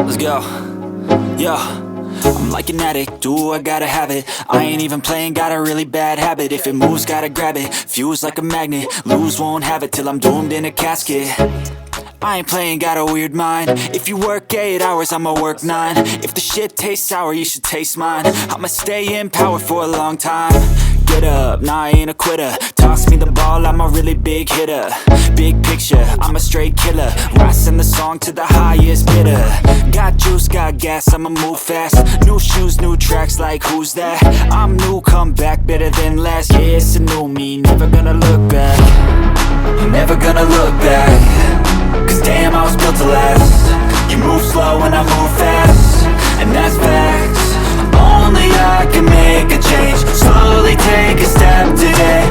Let's go. Yo, I'm like an addict, do I gotta have it. I ain't even playing, got a really bad habit. If it moves, gotta grab it, fuse like a magnet. Lose, won't have it till I'm doomed in a casket. I ain't playing, got a weird mind. If you work 8 hours, I'ma work 9. If the shit tastes sour, you should taste mine. I'ma stay in power for a long time. Get up, nah, I ain't a quitter. Toss me the ball, I'm a really big hitter. Big picture, I'm a straight killer. Rising the song to the highest bidder. Got juice, got gas, I'ma move fast. New shoes, new tracks, like who's that? I'm new, come back, better than last. Yeah, it's a new me, never gonna look back. I'm never gonna look back. Cause damn, I was built to last. You move slow and I move fast, and that's facts. Only I can make a change. Slowly take a step today.